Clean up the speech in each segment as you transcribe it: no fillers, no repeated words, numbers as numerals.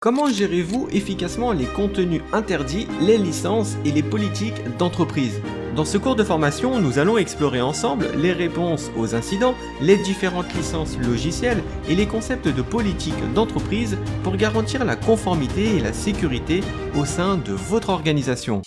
Comment gérez-vous efficacement les contenus interdits, les licences et les politiques d'entreprise? Dans ce cours de formation, nous allons explorer ensemble les réponses aux incidents, les différentes licences logicielles et les concepts de politique d'entreprise pour garantir la conformité et la sécurité au sein de votre organisation.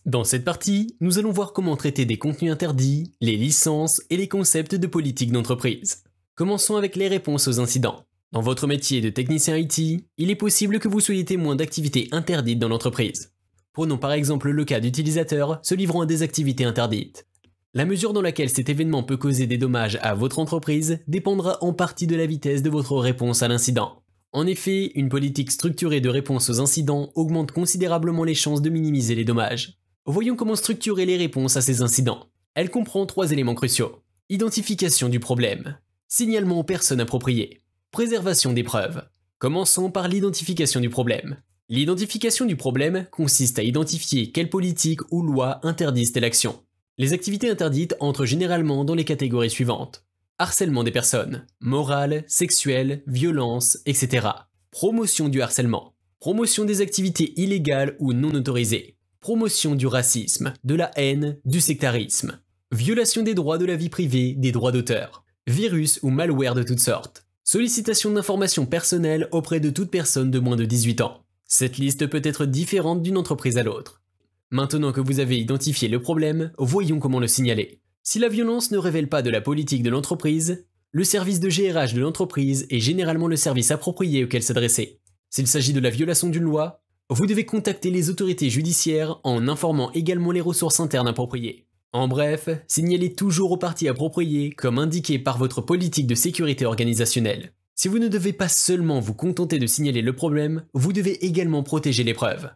Dans cette partie, nous allons voir comment traiter des contenus interdits, les licences et les concepts de politique d'entreprise. Commençons avec les réponses aux incidents. Dans votre métier de technicien IT, il est possible que vous soyez témoin d'activités interdites dans l'entreprise. Prenons par exemple le cas d'utilisateurs se livrant à des activités interdites. La mesure dans laquelle cet événement peut causer des dommages à votre entreprise dépendra en partie de la vitesse de votre réponse à l'incident. En effet, une politique structurée de réponse aux incidents augmente considérablement les chances de minimiser les dommages. Voyons comment structurer les réponses à ces incidents. Elle comprend 3 éléments cruciaux. Identification du problème, signalement aux personnes appropriées, préservation des preuves. Commençons par l'identification du problème. L'identification du problème consiste à identifier quelles politiques ou lois interdisent telle action. Les activités interdites entrent généralement dans les catégories suivantes. Harcèlement des personnes, morale, sexuelle, violence, etc. Promotion du harcèlement, promotion des activités illégales ou non autorisées. Promotion du racisme, de la haine, du sectarisme. Violation des droits de la vie privée, des droits d'auteur. Virus ou malware de toutes sortes. Sollicitation d'informations personnelles auprès de toute personne de moins de 18 ans. Cette liste peut être différente d'une entreprise à l'autre. Maintenant que vous avez identifié le problème, voyons comment le signaler. Si la violence ne révèle pas de la politique de l'entreprise, le service de GRH de l'entreprise est généralement le service approprié auquel s'adresser. S'il s'agit de la violation d'une loi, vous devez contacter les autorités judiciaires en informant également les ressources internes appropriées. En bref, signalez toujours aux parties appropriées comme indiqué par votre politique de sécurité organisationnelle. Si vous ne devez pas seulement vous contenter de signaler le problème, vous devez également protéger les preuves.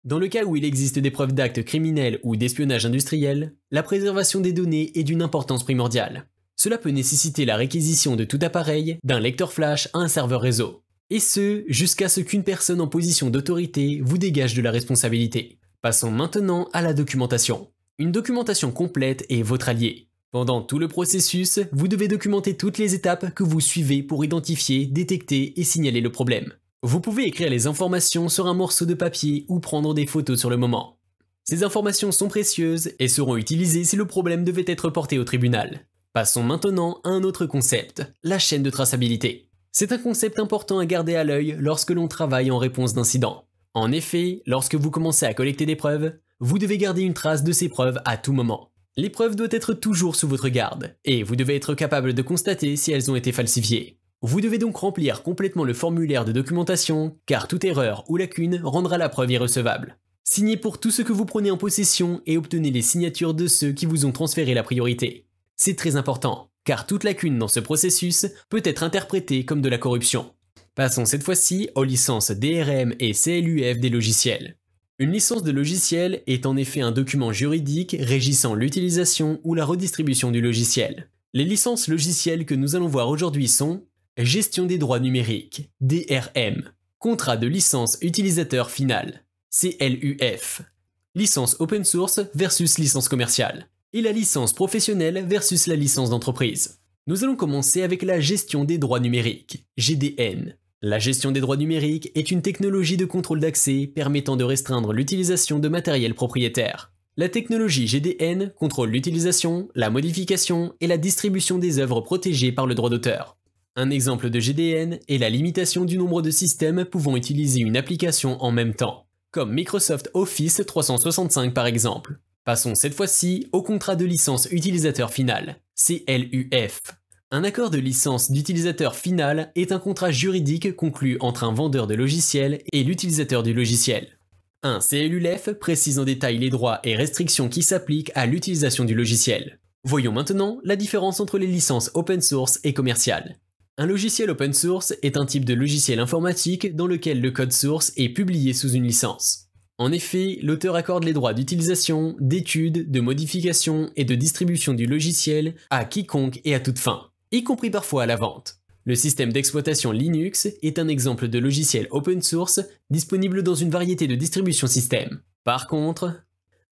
Dans le cas où il existe des preuves d'actes criminels ou d'espionnage industriel, la préservation des données est d'une importance primordiale. Cela peut nécessiter la réquisition de tout appareil, d'un lecteur flash à un serveur réseau. Et ce, jusqu'à ce qu'une personne en position d'autorité vous dégage de la responsabilité. Passons maintenant à la documentation. Une documentation complète est votre allié. Pendant tout le processus, vous devez documenter toutes les étapes que vous suivez pour identifier, détecter et signaler le problème. Vous pouvez écrire les informations sur un morceau de papier ou prendre des photos sur le moment. Ces informations sont précieuses et seront utilisées si le problème devait être porté au tribunal. Passons maintenant à un autre concept, la chaîne de traçabilité. C'est un concept important à garder à l'œil lorsque l'on travaille en réponse d'incidents. En effet, lorsque vous commencez à collecter des preuves, vous devez garder une trace de ces preuves à tout moment. Les preuves doivent être toujours sous votre garde, et vous devez être capable de constater si elles ont été falsifiées. Vous devez donc remplir complètement le formulaire de documentation, car toute erreur ou lacune rendra la preuve irrecevable. Signez pour tout ce que vous prenez en possession et obtenez les signatures de ceux qui vous ont transféré la priorité. C'est très important, car toute lacune dans ce processus peut être interprétée comme de la corruption. Passons cette fois-ci aux licences DRM et CLUF des logiciels. Une licence de logiciel est en effet un document juridique régissant l'utilisation ou la redistribution du logiciel. Les licences logicielles que nous allons voir aujourd'hui sont Gestion des droits numériques, DRM, Contrat de licence utilisateur final, CLUF, Licence open source versus licence commerciale, et la licence professionnelle versus la licence d'entreprise. Nous allons commencer avec la gestion des droits numériques, GDN. La gestion des droits numériques est une technologie de contrôle d'accès permettant de restreindre l'utilisation de matériel propriétaire. La technologie GDN contrôle l'utilisation, la modification et la distribution des œuvres protégées par le droit d'auteur. Un exemple de GDN est la limitation du nombre de systèmes pouvant utiliser une application en même temps, comme Microsoft Office 365 par exemple. Passons cette fois-ci au contrat de licence utilisateur final, CLUF. Un accord de licence d'utilisateur final est un contrat juridique conclu entre un vendeur de logiciel et l'utilisateur du logiciel. Un CLUF précise en détail les droits et restrictions qui s'appliquent à l'utilisation du logiciel. Voyons maintenant la différence entre les licences open source et commerciales. Un logiciel open source est un type de logiciel informatique dans lequel le code source est publié sous une licence. En effet, l'auteur accorde les droits d'utilisation, d'étude, de modification et de distribution du logiciel à quiconque et à toute fin, y compris parfois à la vente. Le système d'exploitation Linux est un exemple de logiciel open source disponible dans une variété de distributions système. Par contre,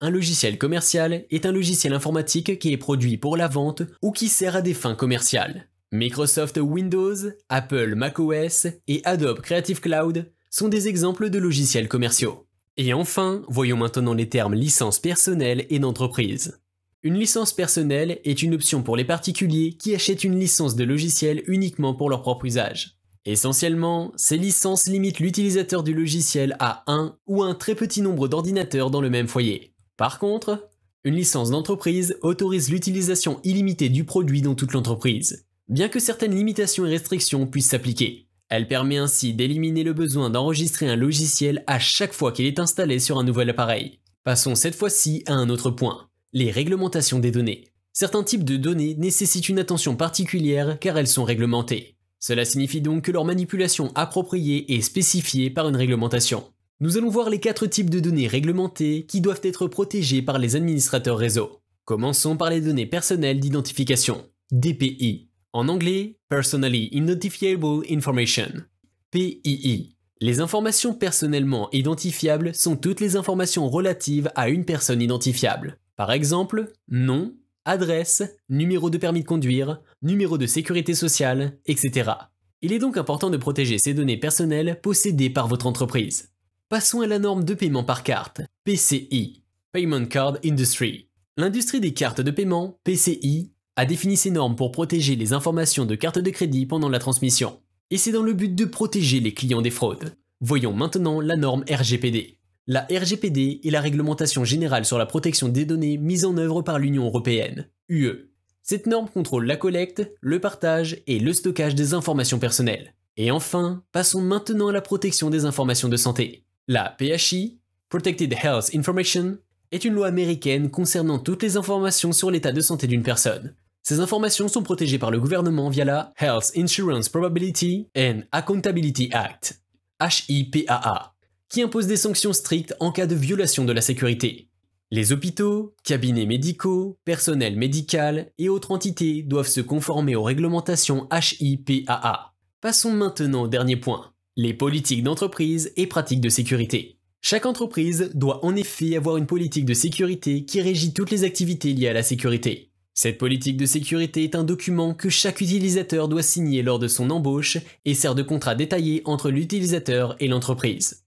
un logiciel commercial est un logiciel informatique qui est produit pour la vente ou qui sert à des fins commerciales. Microsoft Windows, Apple macOS et Adobe Creative Cloud sont des exemples de logiciels commerciaux. Et enfin, voyons maintenant les termes licence personnelle et d'entreprise. Une licence personnelle est une option pour les particuliers qui achètent une licence de logiciel uniquement pour leur propre usage. Essentiellement, ces licences limitent l'utilisateur du logiciel à un ou un très petit nombre d'ordinateurs dans le même foyer. Par contre, une licence d'entreprise autorise l'utilisation illimitée du produit dans toute l'entreprise, bien que certaines limitations et restrictions puissent s'appliquer. Elle permet ainsi d'éliminer le besoin d'enregistrer un logiciel à chaque fois qu'il est installé sur un nouvel appareil. Passons cette fois-ci à un autre point, les réglementations des données. Certains types de données nécessitent une attention particulière car elles sont réglementées. Cela signifie donc que leur manipulation appropriée est spécifiée par une réglementation. Nous allons voir les 4 types de données réglementées qui doivent être protégées par les administrateurs réseau. Commençons par les données personnelles d'identification, DPI. En anglais, Personally Identifiable Information. PII. Les informations personnellement identifiables sont toutes les informations relatives à une personne identifiable. Par exemple, nom, adresse, numéro de permis de conduire, numéro de sécurité sociale, etc. Il est donc important de protéger ces données personnelles possédées par votre entreprise. Passons à la norme de paiement par carte, PCI, Payment Card Industry. L'industrie des cartes de paiement, PCI, a défini ces normes pour protéger les informations de carte de crédit pendant la transmission. Et c'est dans le but de protéger les clients des fraudes. Voyons maintenant la norme RGPD. La RGPD est la réglementation générale sur la protection des données mise en œuvre par l'Union européenne, UE. Cette norme contrôle la collecte, le partage et le stockage des informations personnelles. Et enfin, passons maintenant à la protection des informations de santé. La PHI, Protected Health Information, est une loi américaine concernant toutes les informations sur l'état de santé d'une personne. Ces informations sont protégées par le gouvernement via la Health Insurance Probability and Accountability Act, HIPAA, qui impose des sanctions strictes en cas de violation de la sécurité. Les hôpitaux, cabinets médicaux, personnel médical et autres entités doivent se conformer aux réglementations HIPAA. Passons maintenant au dernier point, les politiques d'entreprise et pratiques de sécurité. Chaque entreprise doit en effet avoir une politique de sécurité qui régit toutes les activités liées à la sécurité. Cette politique de sécurité est un document que chaque utilisateur doit signer lors de son embauche et sert de contrat détaillé entre l'utilisateur et l'entreprise.